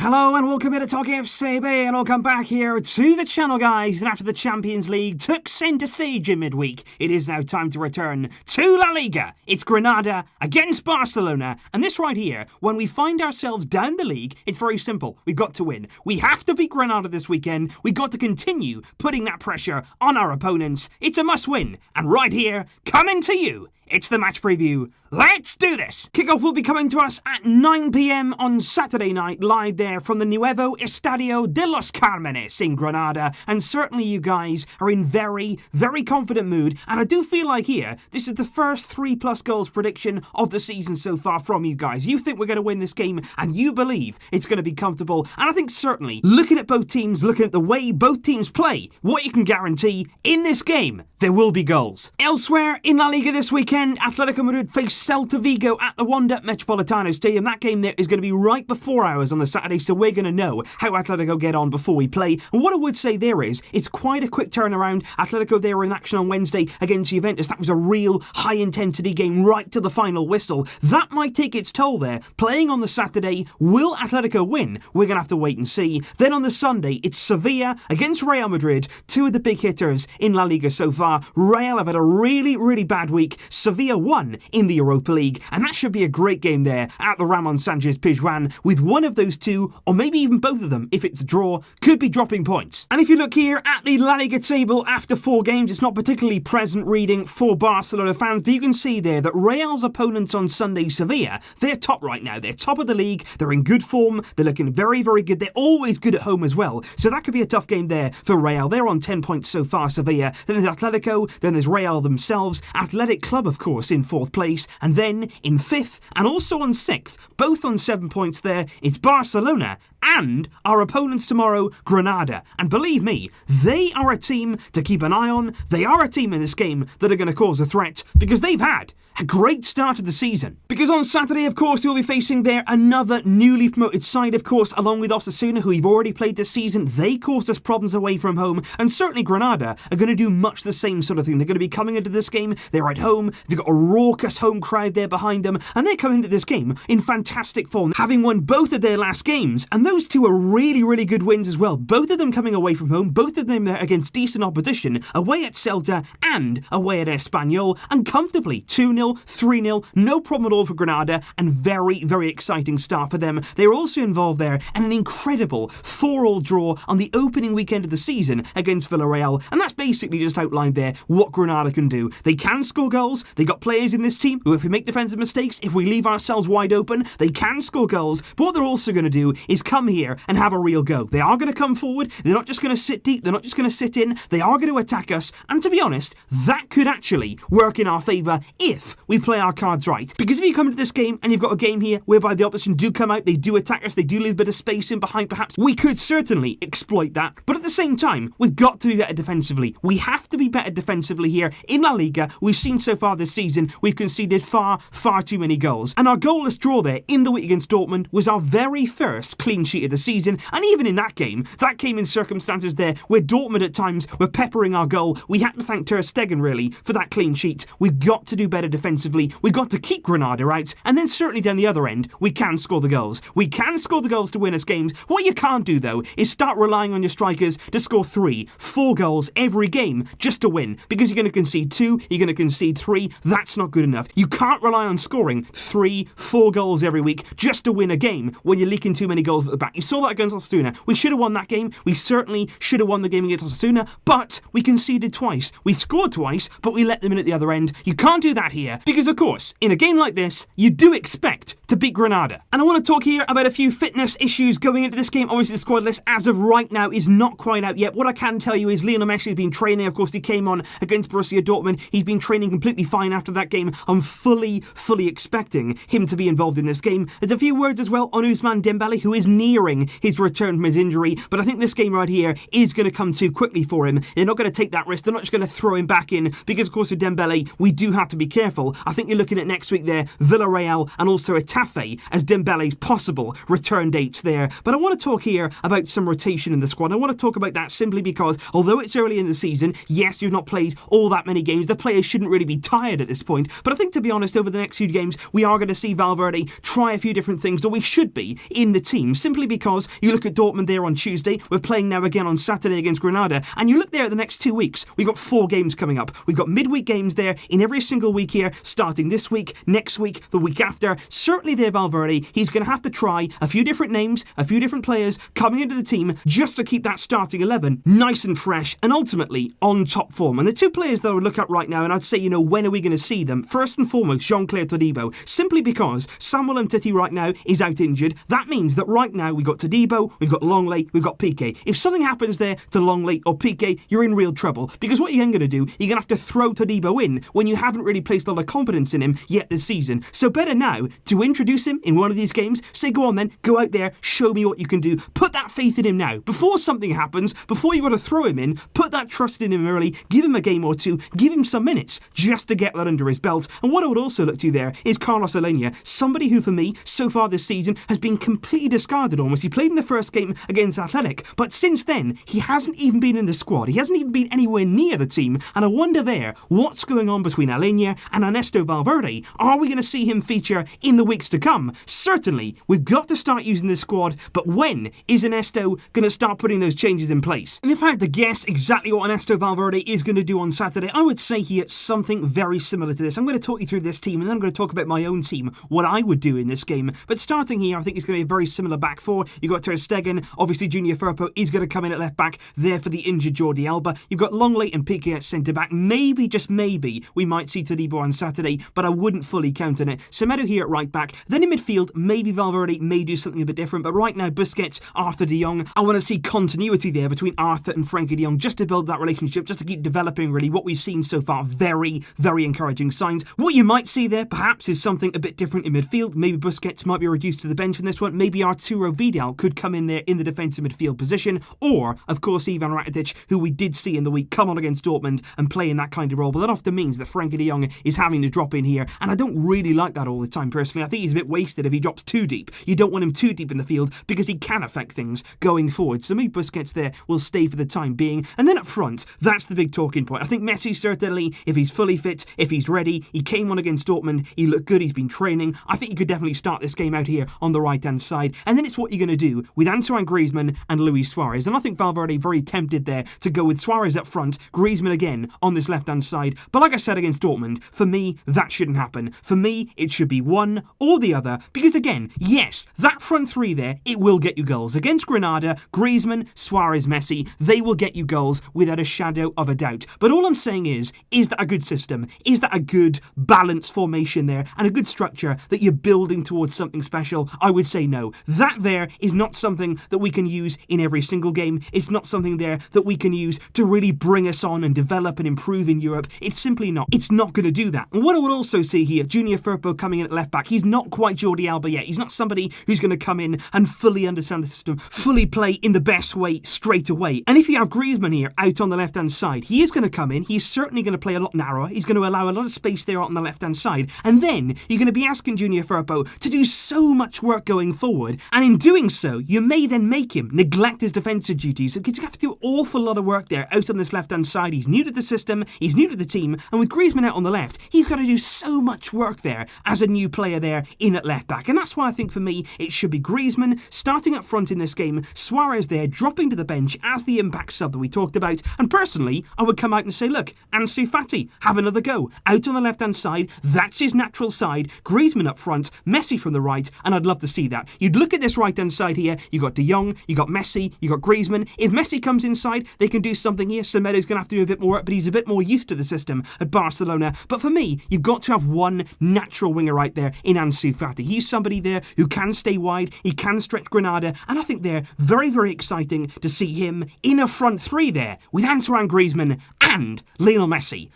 Hello and welcome to Talk FCB, and welcome back here to the channel, guys. And after the Champions League took centre stage in midweek, it is now time to return to La Liga. It's Granada against Barcelona, and this right here, when we find ourselves down the league, it's very simple. We've got to win. We have to beat Granada this weekend. We've got to continue putting that pressure on our opponents. It's a must-win, and right here, coming to you, it's the match preview. Let's do this! Kickoff will be coming to us at 9 p.m. on Saturday night, live there from the Nuevo Estadio de los Cármenes in Granada. And certainly you guys are in very, very confident mood. And I do feel like here, this is the first 3+ goals prediction of the season so far from you guys. You think we're going to win this game, and you believe it's going to be comfortable. And I think certainly, looking at both teams, looking at the way both teams play, what you can guarantee, in this game, there will be goals. Elsewhere in La Liga this weekend, Atletico Madrid face Celta Vigo at the Wanda Metropolitano Stadium. That game there is going to be right before ours on the Saturday, so we're going to know how Atletico get on before we play. And what I would say there is, it's quite a quick turnaround. Atletico, they were in action on Wednesday against Juventus. That was a real high-intensity game right to the final whistle. That might take its toll there. Playing on the Saturday, will Atletico win? We're going to have to wait and see. Then on the Sunday, it's Sevilla against Real Madrid, two of the big hitters in La Liga so far. Real have had a really, really bad week. Sevilla won in the Europa League, and that should be a great game there at the Ramon Sanchez Pizjuan, with one of those two, or maybe even both of them, if it's a draw, could be dropping points. And if you look here at the La Liga table after 4 games, it's not particularly pleasant reading for Barcelona fans, but you can see there that Real's opponents on Sunday, Sevilla, they're top right now. They're top of the league, they're in good form, they're looking very, very good. They're always good at home as well, so that could be a tough game there for Real. They're on 10 points so far, Sevilla. Then there's Atletico, then there's Real themselves, Athletic Club, of course, in 4th place, and then in 5th and also on 6th, both on 7 points there, it's Barcelona and our opponents tomorrow, Granada. And believe me, they are a team to keep an eye on. They are a team in this game that are going to cause a threat, because they've had a great start of the season. Because on Saturday, of course, you'll be facing there another newly promoted side, of course, along with Osasuna, who you've already played this season. They caused us problems away from home, and certainly Granada are going to do much the same sort of thing. They're going to be coming into this game, they're at home, they've got a raucous home crowd there behind them, and they're coming into this game in fantastic form, having won both of their last games, and those two are really, really good wins as well. Both of them coming away from home, both of them there against decent opposition, away at Celta and away at Espanyol, and comfortably 2-0, 3-0, no problem at all for Granada, and very, very exciting start for them. They're also involved there in an incredible 4-4 draw on the opening weekend of the season against Villarreal, and that's basically just outlined there what Granada can do. They can score goals, they got players in this team who, if we make defensive mistakes, if we leave ourselves wide open, they can score goals, but what they're also going to do is come here and have a real go. They are going to come forward, they're not just going to sit deep, they're not just going to sit in, they are going to attack us, and to be honest, that could actually work in our favour if we play our cards right. Because if you come into this game and you've got a game here whereby the opposition do come out, they do attack us, they do leave a bit of space in behind perhaps, we could certainly exploit that. But at the same time, we've got to be better defensively. We have to be better defensively here in La Liga. We've seen so far this season, we've conceded far, far too many goals. And our goalless draw there in the week against Dortmund was our very first clean sheet of the season. And even in that game, that came in circumstances there where Dortmund at times were peppering our goal. We had to thank Ter Stegen really for that clean sheet. We've got to do better defensively. We've got to keep Granada out, and then certainly down the other end, we can score the goals. We can score the goals to win us games. What you can't do though is start relying on your strikers to score 3, 4 goals every game just to win, because you're going to concede 2, you're going to concede 3. That's not good enough. You can't rely on scoring 3, 4 goals every week just to win a game when you're leaking too many goals at the back. You saw that against Osasuna. We should have won that game. We certainly should have won the game against Osasuna, but we conceded twice. We scored twice, but we let them in at the other end. You can't do that here, because of course, in a game like this, you do expect to beat Granada. And I want to talk here about a few fitness issues going into this game. Obviously, the squad list as of right now is not quite out yet. What I can tell you is Lionel Messi has been training. Of course, he came on against Borussia Dortmund. He's been training completely fine after that game. I'm fully expecting him to be involved in this game. There's a few words as well on Ousmane Dembele, who is nearing his return from his injury, but I think this game right here is going to come too quickly for him. They're not going to take that risk. They're not just going to throw him back in, because of course with Dembele, we do have to be careful. I think you're looking at next week there, Villarreal and also Etaffe as Dembele's possible return dates there. But I want to talk here about some rotation in the squad. I want to talk about that simply because, although it's early in the season, yes, you've not played all that many games, the players shouldn't really be tired tired at this point. But I think, to be honest, over the next few games, we are going to see Valverde try a few different things, or we should be, in the team, simply because you look at Dortmund there on Tuesday, we're playing now again on Saturday against Granada, and you look there at the next 2 weeks, we've got 4 games coming up. We've got midweek games there in every single week here, starting this week, next week, the week after. Certainly there, Valverde, he's going to have to try a few different names, a few different players coming into the team just to keep that starting 11 nice and fresh and ultimately on top form. And the two players that I would look at right now, and I'd say, when are we going to see them? First and foremost, Jean-Claire Todibo, simply because Samuel Umtiti right now is out injured. That means that right now we've got Todibo, we've got Longley, we've got Piqué. If something happens there to Longley or Piqué, you're in real trouble, because what you're going to do, you're going to have to throw Todibo in when you haven't really placed a lot of confidence in him yet this season. So better now to introduce him in one of these games, say go on then, go out there, show me what you can do, put that faith in him now, before something happens, before you got to throw him in, put that trust in him early, give him a game or two, give him some minutes, just to get that under his belt. And what I would also look to there is Carlos Alenia, somebody who for me, so far this season, has been completely discarded almost. He played in the first game against Athletic, but since then, he hasn't even been in the squad. He hasn't even been anywhere near the team, and I wonder there, what's going on between Alenia and Ernesto Valverde? Are we going to see him feature in the weeks to come? Certainly, we've got to start using this squad, but when is Ernesto going to start putting those changes in place? And if I had to guess exactly what Ernesto Valverde is going to do on Saturday, I would say here something very similar to this. I'm going to talk you through this team, and then I'm going to talk about my own team, what I would do in this game. But starting here, I think it's going to be a very similar back four. You've got Ter Stegen, obviously Junior Firpo is going to come in at left back, there for the injured Jordi Alba. You've got Longley and Piqué at centre back. Maybe, just maybe, we might see Todibo on Saturday, but I wouldn't fully count on it. Semedo here at right back. Then in midfield, maybe Valverde may do something a bit different, but right now, Busquets, Arthur de Jong. I want to see continuity there between Arthur and Frankie de Jong, just to build that relationship, just to keep developing really what we've seen so far. Very, very encouraging signs. What you might see there, perhaps, is something a bit different in midfield. Maybe Busquets might be reduced to the bench in this one. Maybe Arturo Vidal could come in there in the defensive midfield position. Or, of course, Ivan Rakitic, who we did see in the week come on against Dortmund and play in that kind of role. But that often means that Frankie de Jong is having to drop in here. And I don't really like that all the time, personally. I think he's a bit wasted if he drops too deep. You don't want him too deep in the field because he can affect things going forward. So maybe Busquets there will stay for the time being. And then up front, that's the big talking point. I think Messi, certainly, if he's fully fit, if he's ready, he came on against Dortmund, he looked good, he's been training. I think you could definitely start this game out here on the right-hand side. And then it's what you're going to do with Antoine Griezmann and Luis Suarez. And I think Valverde very tempted there to go with Suarez up front, Griezmann again on this left-hand side. But like I said against Dortmund, for me, that shouldn't happen. For me, it should be one or the other. Because again, yes, that front three there, it will get you goals. Against Granada, Griezmann, Suarez, Messi, they will get you goals without a shadow of a doubt. But all I'm saying is that a good system? Is that a good balanced formation there and a good structure that you're building towards something special? I would say no. That there is not something that we can use in every single game. It's not something there that we can use to really bring us on and develop and improve in Europe. It's simply not. It's not going to do that. And what I would also see here, Junior Firpo coming in at left back, he's not quite Jordi Alba yet. He's not somebody who's going to come in and fully understand the system, fully play in the best way straight away. And if you have Griezmann here out on the left-hand side, he is going to come in. He's certainly going to play a lot narrower. He's going to allow a lot of space there on the left-hand side. And then you're going to be asking Junior Firpo to do so much work going forward. And in doing so, you may then make him neglect his defensive duties because you have to do an awful lot of work there out on this left-hand side. He's new to the system. He's new to the team. And with Griezmann out on the left, he's got to do so much work there as a new player there in at left back. And that's why I think for me, it should be Griezmann starting up front in this game, Suarez there dropping to the bench as the impact sub that we talked about. And personally, I would come out and say, look, Ansu Fati, have another go. Out on the left-hand side, that's his natural side. Griezmann up front, Messi from the right, and I'd love to see that. You'd look at this right-hand side here, you got De Jong, you got Messi, you got Griezmann. If Messi comes inside, they can do something here. Semedo's going to have to do a bit more, but he's a bit more used to the system at Barcelona. But for me, you've got to have one natural winger right there in Ansu Fati. He's somebody there who can stay wide, he can stretch Granada, and I think they're very, very exciting to see him in a front three there with Antoine Griezmann and Lionel Messi.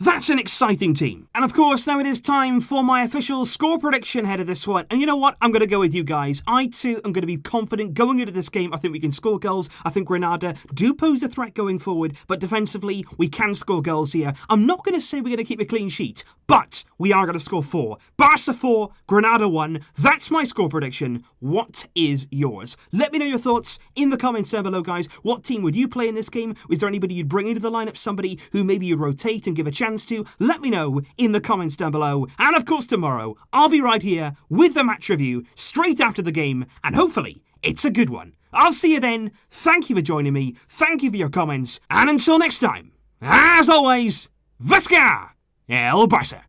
That's an exciting team. And of course, now it is time for my official score prediction ahead of this one. And you know what? I'm going to go with you guys. I too am going to be confident going into this game. I think we can score goals. I think Granada do pose a threat going forward, but defensively, we can score goals here. I'm not going to say we're going to keep a clean sheet, but we are going to score 4. Barca 4, Granada 1. That's my score prediction. What is yours? Let me know your thoughts in the comments down below, guys. What team would you play in this game? Is there anybody you'd bring into the lineup? Somebody who maybe you'd rotate and give a chance to? Let me know in the comments down below. And of course, tomorrow, I'll be right here with the match review straight after the game, and hopefully, it's a good one. I'll see you then. Thank you for joining me. Thank you for your comments. And until next time, as always, Vasca El Barça.